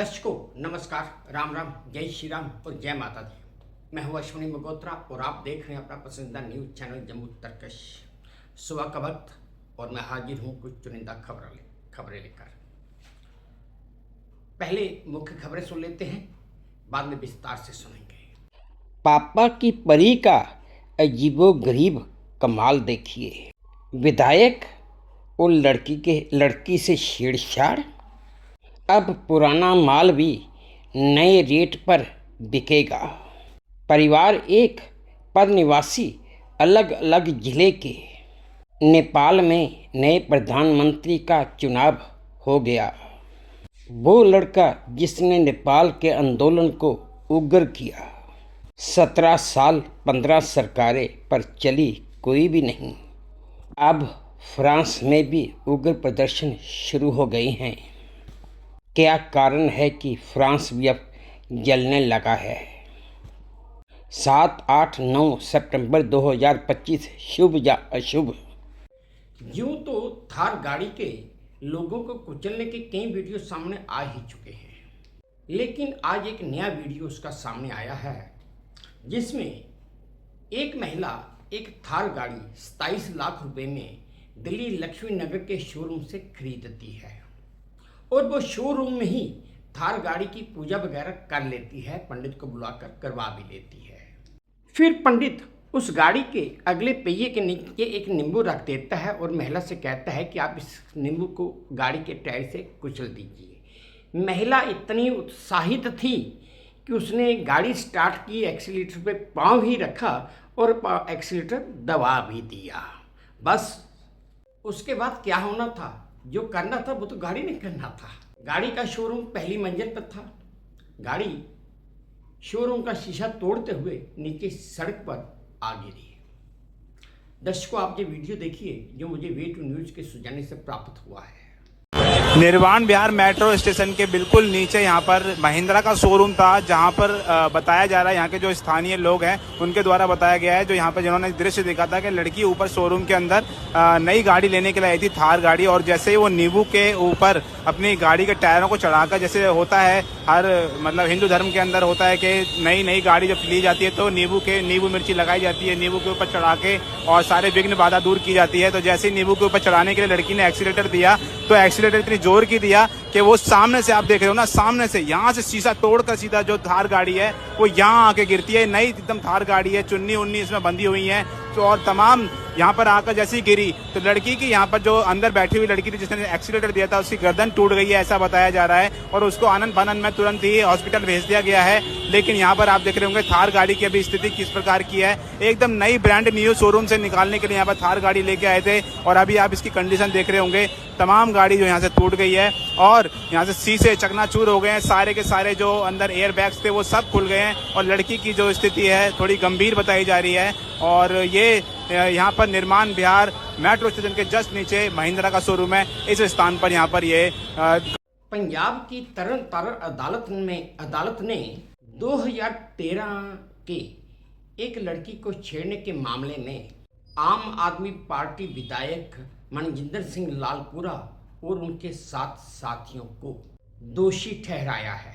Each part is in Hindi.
दर्शकों नमस्कार, राम राम, जय श्री राम और जय माता दी। मैं हूं अश्विनी मगोत्रा और आप देख रहे हैं अपना पसंदीदा न्यूज़ चैनल जम्मू तर्कश। सुबह का वक्त और मैं हाजिर हूं कुछ चुनिंदा खबरें लेकर। पहले मुख्य खबरें सुन लेते हैं, बाद में विस्तार से सुनेंगे। पापा की परी का अजीबोगरीब कमाल देखिए। विधायक और लड़की से छेड़छाड़। अब पुराना माल भी नए रेट पर बिकेगा। परिवार एक पर निवासी अलग अलग जिले के। नेपाल में नए प्रधानमंत्री का चुनाव हो गया। वो लड़का जिसने नेपाल के आंदोलन को उग्र किया। 17 साल 15 सरकारें पर चली कोई भी नहीं। अब फ्रांस में भी उग्र प्रदर्शन शुरू हो गए हैं। क्या कारण है कि फ्रांस भी अब जलने लगा है? 7, 8, 9 सितंबर 2025 शुभ या अशुभ। यूं तो थार गाड़ी के लोगों को कुचलने के कई वीडियो सामने आ ही चुके हैं, लेकिन आज एक नया वीडियो उसका सामने आया है जिसमें एक महिला एक थार गाड़ी 27 लाख रुपए में दिल्ली लक्ष्मी नगर के शोरूम से खरीदती है और वो शोरूम में ही थार गाड़ी की पूजा वगैरह कर लेती है, पंडित को बुलाकर करवा भी लेती है। फिर पंडित उस गाड़ी के अगले पहिए के नीचे एक नींबू रख देता है और महिला से कहता है कि आप इस नींबू को गाड़ी के टायर से कुचल दीजिए। महिला इतनी उत्साहित थी कि उसने गाड़ी स्टार्ट की, एक्सीलेटर पे पाँव ही रखा और एक्सीलेटर दबा भी दिया। बस उसके बाद क्या होना था, जो करना था वो तो गाड़ी ने करना था। गाड़ी का शोरूम पहली मंजिल पर था। गाड़ी शोरूम का शीशा तोड़ते हुए नीचे सड़क पर आ गिरी। दर्शकों आप ये वीडियो देखिए जो मुझे वे टू न्यूज़ के सुझाने से प्राप्त हुआ है। निर्वाण विहार मेट्रो स्टेशन के बिल्कुल नीचे यहाँ पर महिंद्रा का शोरूम था, जहाँ पर बताया जा रहा है, यहाँ के जो स्थानीय लोग हैं उनके द्वारा बताया गया है, जो यहाँ पर जिन्होंने दृश्य दिखा था कि लड़की ऊपर शोरूम के अंदर नई गाड़ी लेने के लिए आई थी, थार गाड़ी, और जैसे ही वो नींबू के ऊपर अपनी गाड़ी के टायरों को चढ़ाकर, जैसे होता है हर मतलब हिंदू धर्म के अंदर होता है कि नई गाड़ी जब ली जाती है तो नींबू मिर्ची लगाई जाती है, नींबू के ऊपर चढ़ा के और सारे विघ्न बाधा दूर की जाती है। तो जैसे ही नींबू के ऊपर चढ़ाने के लिए लड़की ने एक्सीलेटर दिया तो एक्सीलेटर इतनी जोर की दिया कि वो सामने से, आप देख रहे हो ना, सामने से यहाँ से शीशा तोड़कर सीधा जो थार गाड़ी है वो यहाँ आके गिरती है। नई एकदम थार गाड़ी है, चुन्नी उन्नी इसमें बंधी हुई है, तो और तमाम यहाँ पर आकर जैसे ही गिरी तो लड़की की, यहाँ पर जो अंदर बैठी हुई लड़की थी जिसने एक्सीलेटर दिया था, उसकी गर्दन टूट गई है ऐसा बताया जा रहा है और उसको आनंद फानन में तुरंत ही हॉस्पिटल भेज दिया गया है। लेकिन यहाँ पर आप देख रहे होंगे थार गाड़ी की अभी स्थिति किस प्रकार की है। एकदम नई ब्रांड न्यू शोरूम से निकालने के लिए यहाँ पर थार गाड़ी लेके आए थे और अभी आप इसकी कंडीशन देख रहे होंगे। तमाम गाड़ी जो यहाँ से टूट गई है और यहाँ से शीशे चकनाचूर हो गए हैं, सारे के सारे जो अंदर एयर बैग्स थे वो सब खुल गए हैं और लड़की की जो स्थिति है थोड़ी गंभीर बताई जा रही है। और ये यहाँ पर निर्माण विहार मेट्रो स्टेशन के जस्ट नीचे महिंद्रा का शोरूम है। इस स्थान पर यहाँ पर ये पंजाब की तरन तारण अदालत ने 2013 के एक लड़की को छेड़ने के मामले में आम आदमी पार्टी विधायक मनजिंदर सिंह लालपुरा और उनके 7 साथियों को दोषी ठहराया है।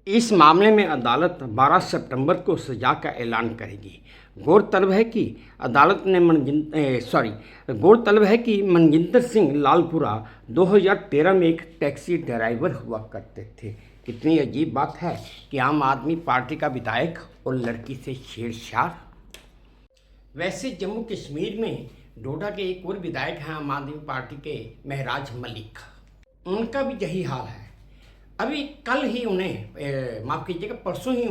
इस मामले में अदालत 12 सितंबर को सजा का ऐलान करेगी। गौरतलब है कि मनजिंदर सिंह लालपुरा 2013 में एक टैक्सी ड्राइवर हुआ करते थे। कितनी अजीब बात है कि आम आदमी पार्टी का विधायक और लड़की से छेड़छाड़। वैसे जम्मू कश्मीर में डोडा के एक और विधायक हैं आम आदमी पार्टी के, महराज मलिक, उनका भी यही हाल है। अभी कल ही उन्हें माफ़ कीजिएगा परसों ही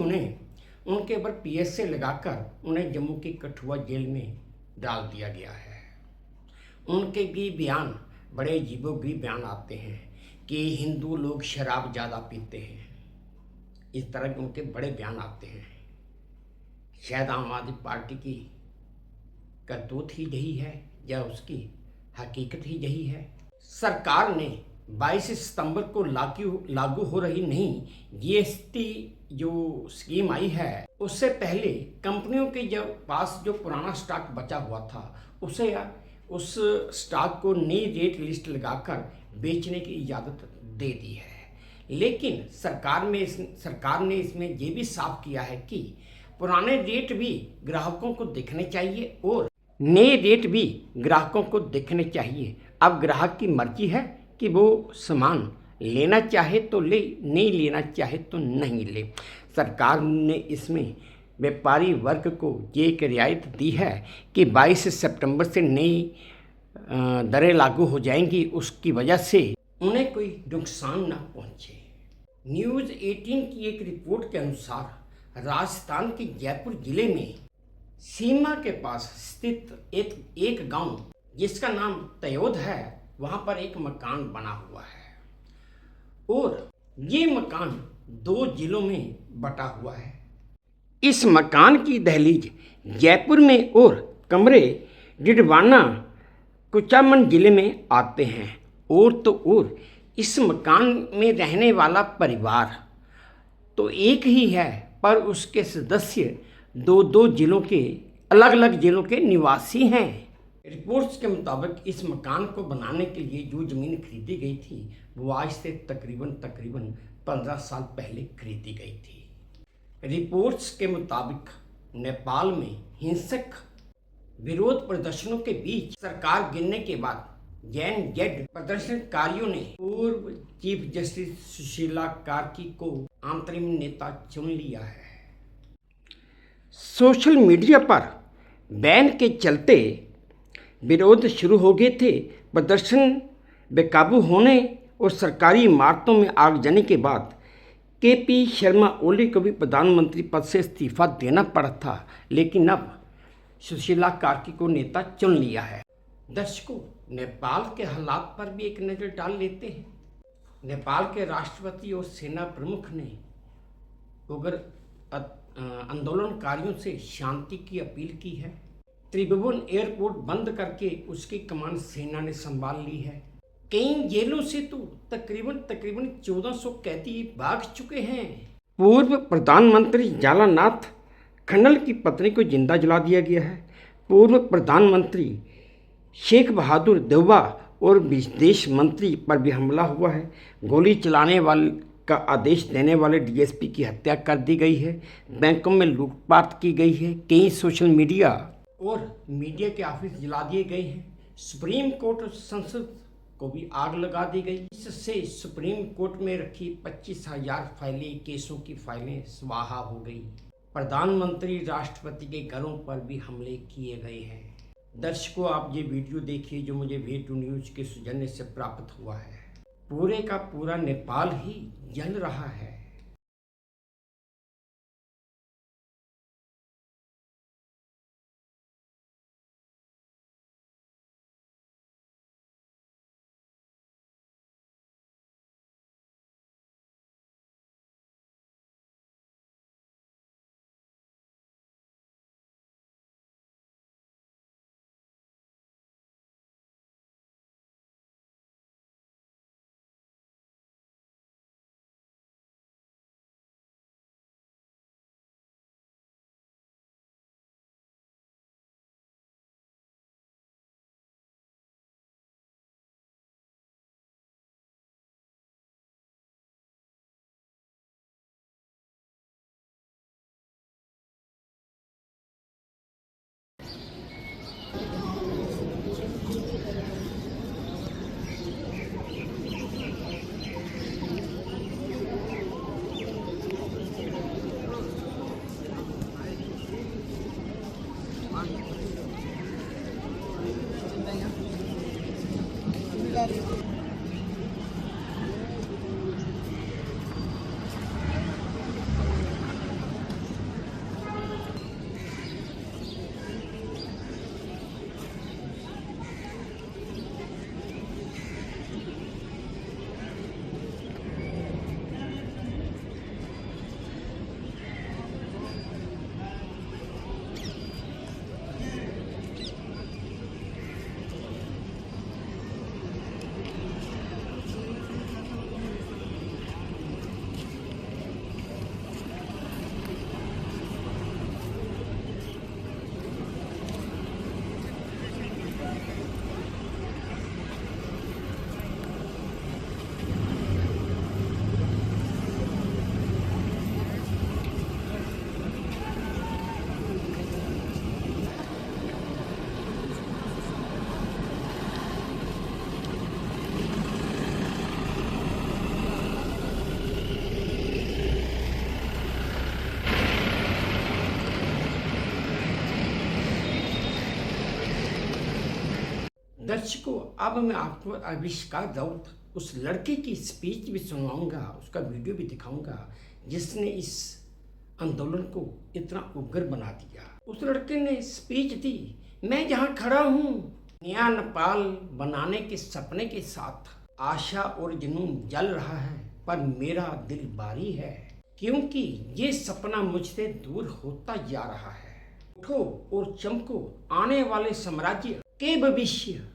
उनके ऊपर PSA लगाकर उन्हें जम्मू की कठुआ जेल में डाल दिया गया है। उनके भी बयान बड़े अजीबोगरीब बयान आते हैं कि हिंदू लोग शराब ज़्यादा पीते हैं, इस तरह के उनके बड़े बयान आते हैं। शायद आम आदमी पार्टी की करतूत ही यही है या उसकी हकीकत ही यही है। सरकार ने 22 सितंबर को लागू हो रही नई GST जो स्कीम आई है, उससे पहले कंपनियों के पास जो पुराना स्टॉक बचा हुआ था उस स्टॉक को नई रेट लिस्ट लगाकर बेचने की इजाज़त दे दी है। लेकिन सरकार ने इसमें ये भी साफ किया है कि पुराने रेट भी ग्राहकों को देखने चाहिए और नए रेट भी ग्राहकों को देखने चाहिए। अब ग्राहक की मर्जी है कि वो सामान लेना चाहे तो ले, नहीं लेना चाहे तो नहीं ले। सरकार ने इसमें व्यापारी वर्ग को ये एक रियायत दी है कि 22 सितंबर से नई दरें लागू हो जाएंगी, उसकी वजह से उन्हें कोई नुकसान न पहुंचे। न्यूज़ 18 की एक रिपोर्ट के अनुसार राजस्थान के जयपुर जिले में सीमा के पास स्थित एक गांव जिसका नाम तयोद है, वहां पर एक मकान बना हुआ है और ये मकान 2 जिलों में बटा हुआ है। इस मकान की दहलीज जयपुर में और कमरे डिडवाना कुचामन जिले में आते हैं। और तो और इस मकान में रहने वाला परिवार तो एक ही है, पर उसके सदस्य 2 जिलों के अलग अलग जिलों के निवासी हैं। रिपोर्ट्स के मुताबिक इस मकान को बनाने के लिए जो ज़मीन खरीदी गई थी वो आज से तकरीबन 15 साल पहले खरीदी गई थी। रिपोर्ट्स के मुताबिक नेपाल में हिंसक विरोध प्रदर्शनों के बीच सरकार गिरने के बाद जैन जेड प्रदर्शनकारियों ने पूर्व चीफ जस्टिस सुशीला कार्की को अंतरिम नेता चुन लिया है। सोशल मीडिया पर बैन के चलते विरोध शुरू हो गए थे। प्रदर्शन बेकाबू होने और सरकारी इमारतों में आगजनी के बाद केपी शर्मा ओली को भी प्रधानमंत्री पद से इस्तीफा देना पड़ा था, लेकिन अब सुशीला कार्की को नेता चुन लिया है। दर्शकों, नेपाल के हालात पर भी एक नज़र डाल लेते हैं। नेपाल के राष्ट्रपति और सेना प्रमुख ने उग्र आंदोलनकारियों से शांति की अपील की है। त्रिभुवन एयरपोर्ट बंद करके उसकी कमान सेना ने संभाल ली है। कई जेलों से तो तकरीबन 1400 कैदी भाग चुके हैं। पूर्व प्रधानमंत्री जालानाथ खन्नल की पत्नी को जिंदा जला दिया गया है। पूर्व प्रधानमंत्री शेख बहादुर देउबा और विदेश मंत्री पर भी हमला हुआ है। गोली चलाने वाले का आदेश देने वाले डीएसपी की हत्या कर दी गई है। बैंकों में लूटपाट की गई है। कई सोशल मीडिया और मीडिया के ऑफिस जला दिए गए हैं। सुप्रीम कोर्ट और संसद को भी आग लगा दी गई। इससे सुप्रीम कोर्ट में रखी 25,000 फाइलें, केसों की फाइलें स्वाहा हो गई। प्रधानमंत्री राष्ट्रपति के घरों पर भी हमले किए गए हैं। दर्शकों, आप ये वीडियो देखिए जो मुझे वे2 न्यूज़ के सौजन्य से प्राप्त हुआ है। पूरे का पूरा नेपाल ही जल रहा है। दर्शकों, अब मैं आपको आविष्कार दाऊद उस लड़के की स्पीच भी सुनवाऊंगा, उसका वीडियो भी दिखाऊंगा जिसने इस आंदोलन को इतना उग्र बना दिया। उस लड़के ने स्पीच दी, मैं जहाँ खड़ा हूँ नया नेपाल बनाने के सपने के साथ आशा और जुनून जल रहा है, पर मेरा दिल बारी है क्योंकि ये सपना मुझसे दूर होता जा रहा है। उठो और चमको, आने वाले साम्राज्य के भविष्य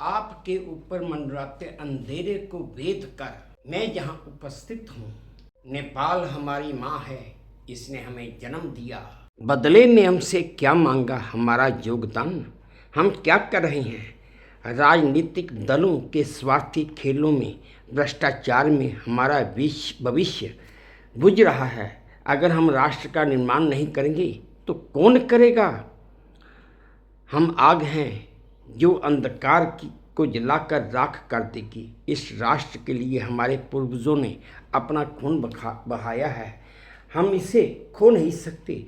आपके ऊपर मंडराते अंधेरे को वेद कर मैं जहाँ उपस्थित हूँ। नेपाल हमारी माँ है, इसने हमें जन्म दिया, बदले में हमसे क्या मांगा हमारा योगदान। हम क्या कर रहे हैं, राजनीतिक दलों के स्वार्थी खेलों में, भ्रष्टाचार में हमारा भविष्य बुझ रहा है। अगर हम राष्ट्र का निर्माण नहीं करेंगे तो कौन करेगा। हम आग हैं जो अंधकार को जलाकर राख कर देगी। इस राष्ट्र के लिए हमारे पूर्वजों ने अपना खून बहाया है, हम इसे खो नहीं सकते।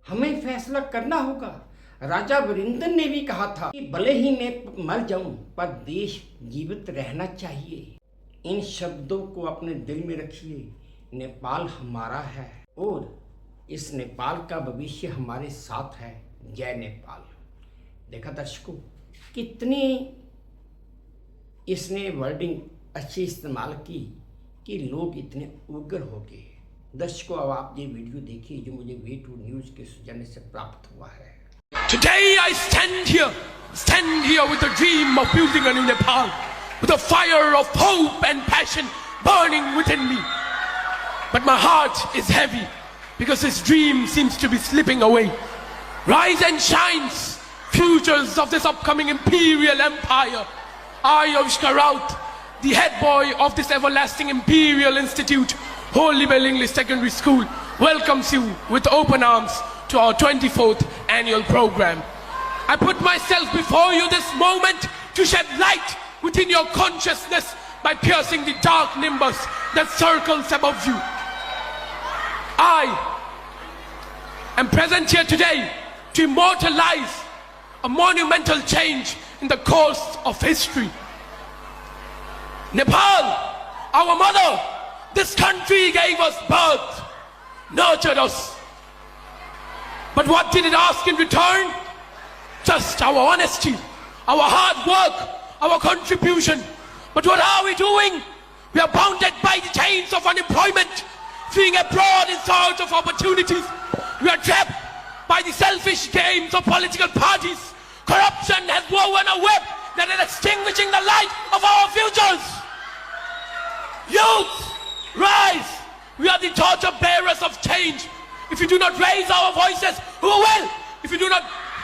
हमें फैसला करना होगा। राजा वीरेंद्र ने भी कहा था कि भले ही मैं मर जाऊं पर देश जीवित रहना चाहिए। इन शब्दों को अपने दिल में रखिए। नेपाल हमारा है और इस नेपाल का भविष्य हमारे साथ है। जय नेपाल। देखा दर्शकों, कितनी इसने वर्डिंग अच्छी इस्तेमाल की कि लोग इतने उग्र हो गए। दर्शकों, अब आप ये वीडियो देखिए जो मुझे V2 न्यूज़ के सौजन्य से प्राप्त हुआ है। Today I stand here with a dream of building a new Nepal, with a fire of hope and passion burning within me. But my heart is heavy because this dream seems to be slipping away. Rise and shines, futures of this upcoming imperial empire. I, Avishkar Raut, the head boy of this everlasting imperial institute, Holy Bell English Secondary School, welcomes you with open arms to our 24th annual program. I put myself before you this moment to shed light within your consciousness by piercing the dark nimbus that circles above you. I am present here today to immortalize a monumental change in the course of history. Nepal, our mother, this country gave us birth, nurtured us. But what did it ask in return? Just our honesty, our hard work, our contribution. But what are we doing? We are bounded by the chains of unemployment, fleeing abroad in search of opportunities. We are trapped by the selfish games of political parties. Corruption has woven a web that is extinguishing the light of our futures. Youth, rise! We are the torch bearers of change. If you do not raise our voices, who will? If you do not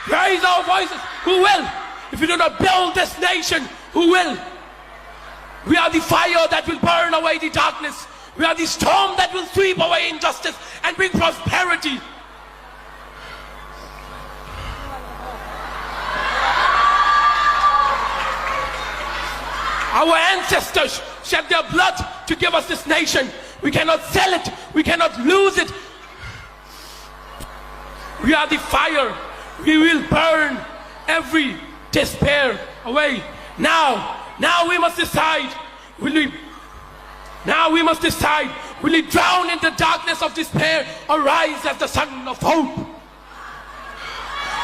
raise our voices, who will? If you do not build this nation, who will? We are the fire that will burn away the darkness. We are the storm that will sweep away injustice and bring prosperity. Our ancestors shed their blood to give us this nation. We cannot sell it. We cannot lose it. We are the fire. We will burn every despair away. Now we must decide. Will we drown in the darkness of despair or rise as the sun of hope?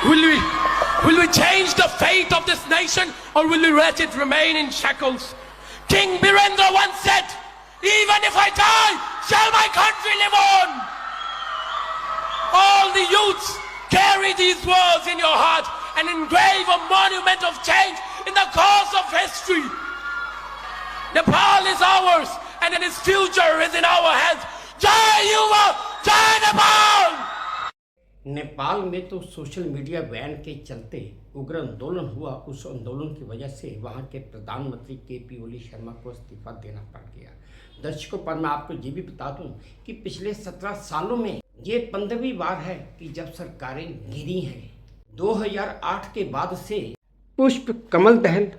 Will we change the fate of this nation or will we let it remain in shackles? King Birendra once said, even if I die, shall my country live on? All the youths, carry these words in your heart and engrave a monument of change in the course of history. Nepal is ours and its future is in our hands. Jai Yuva, Jai Nepal! Nepal में तो सोशल मीडिया बैन के चलते उग्र आंदोलन हुआ। उस आंदोलन की वजह से वहां के प्रधानमंत्री KP ओली शर्मा को इस्तीफा देना पड़ गया। दर्शकों, पर मैं आपको ये भी बता दूं कि पिछले 17 सालों में ये 15वीं बार है कि जब सरकारें गिरी हैं। 2008 के बाद से पुष्प कमल दहल,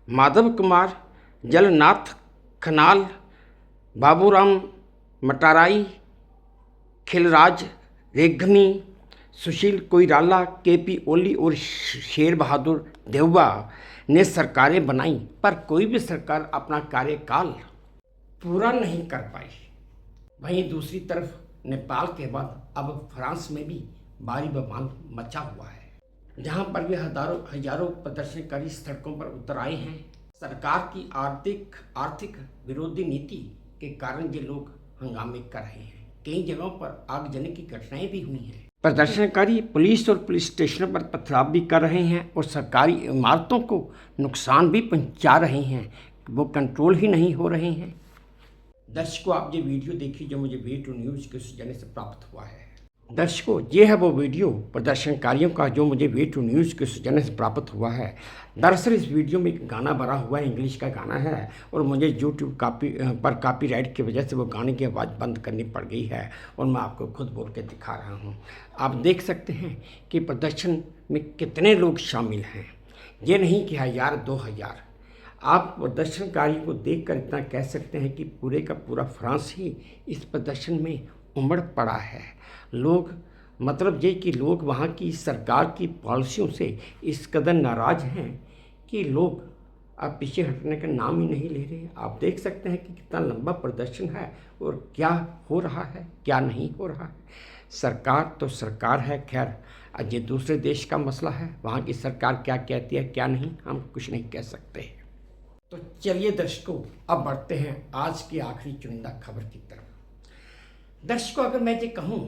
माधव कुमार, जलनाथ खनाल, बाबूराम मटाराई, खिलराज रेग्मी, सुशील कोइराला, KP ओली और शेर बहादुर देवबा ने सरकारें बनाई, पर कोई भी सरकार अपना कार्यकाल पूरा नहीं कर पाई। वहीं दूसरी तरफ नेपाल के बाद अब फ्रांस में भी भारी बवाल मचा हुआ है, जहां पर भी हजारों प्रदर्शनकारी सड़कों पर उतर आए हैं। सरकार की आर्थिक विरोधी नीति के कारण ये लोग हंगामे कर रहे हैं। कई जगहों पर आगजनी की घटनाएं भी हुई हैं। प्रदर्शनकारी पुलिस और पुलिस स्टेशनों पर पथराव भी कर रहे हैं और सरकारी इमारतों को नुकसान भी पहुंचा रहे हैं। वो कंट्रोल ही नहीं हो रहे हैं। दर्शकों, आप ये वीडियो देखिए जो मुझे वे2 न्यूज़ के सौजन्य से प्राप्त हुआ है। दर्शकों, ये है वो वीडियो प्रदर्शनकारियों का जो मुझे वे2 न्यूज़ के सौजन्य से प्राप्त हुआ है। दरअसल इस वीडियो में एक गाना भरा हुआ है, इंग्लिश का गाना है, और मुझे यूट्यूब पर कॉपीराइट की वजह से वो गाने की आवाज़ बंद करनी पड़ गई है और मैं आपको खुद बोल के दिखा रहा हूँ। आप देख सकते हैं कि प्रदर्शन में कितने लोग शामिल हैं। ये नहीं कि 1000-2000। आप प्रदर्शनकारी को देखकर इतना कह सकते हैं कि पूरे का पूरा फ्रांस ही इस प्रदर्शन में उमड़ पड़ा है। लोग, मतलब ये कि लोग वहाँ की सरकार की पॉलिसियों से इस कदर नाराज़ हैं कि लोग अब पीछे हटने का नाम ही नहीं ले रहे। आप देख सकते हैं कि कितना लंबा प्रदर्शन है और क्या हो रहा है, क्या नहीं हो रहा है। सरकार तो सरकार है, खैर अब ये दूसरे देश का मसला है, वहाँ की सरकार क्या कहती है क्या नहीं, हम कुछ नहीं कह सकते। तो चलिए दर्शकों, अब बढ़ते हैं आज की आखिरी चुनिंदा खबर की तरफ। दर्शकों, अगर मैं ये कहूँ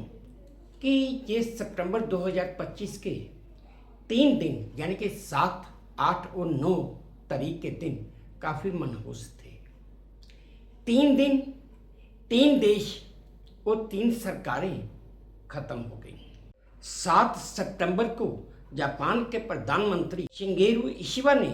कि ये सितंबर 2025 के 3 दिन यानी कि 7, 8 और 9 तारीख के दिन काफ़ी मनहूस थे। 3 दिन, 3 देश और 3 सरकारें खत्म हो गई। 7 सितंबर को जापान के प्रधानमंत्री शिंगेरू इशिबा ने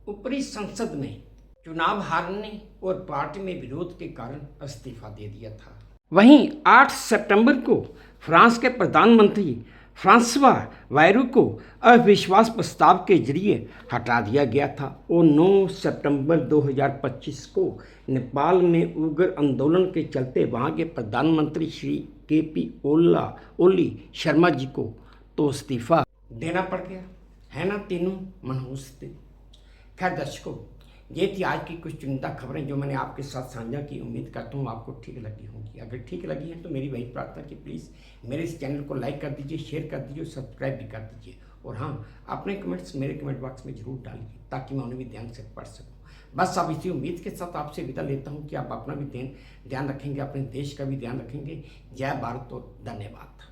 ऊपरी संसद में चुनाव हारने और पार्टी में विरोध के कारण इस्तीफा दे दिया था। वहीं 8 सितंबर को फ्रांस के प्रधानमंत्री फ्रांसवा बायरू को अविश्वास प्रस्ताव के जरिए हटा दिया गया था और 9 सितंबर 2025 को नेपाल में उग्र आंदोलन के चलते वहां के प्रधानमंत्री श्री KP ओली शर्मा जी को तो इस्तीफा देना पड़ गया है ना। तीनों मनहूस थे। खैर दर्शकों, ये थी आज की कुछ चुनिंदा खबरें जो मैंने आपके साथ साझा की। उम्मीद करता हूँ आपको ठीक लगी होंगी। अगर ठीक लगी है तो मेरी वही प्रार्थना कि प्लीज़ मेरे इस चैनल को लाइक कर दीजिए, शेयर कर दीजिए और सब्सक्राइब भी कर दीजिए। और हाँ, अपने कमेंट्स मेरे कमेंट बॉक्स में ज़रूर डालिए ताकि मैं उन्हें भी ध्यान से पढ़ सकूँ। बस अब इसी उम्मीद के साथ आपसे विदा लेता हूँ कि आप अपना भी ध्यान रखेंगे, अपने देश का भी ध्यान रखेंगे। जय भारत और धन्यवाद।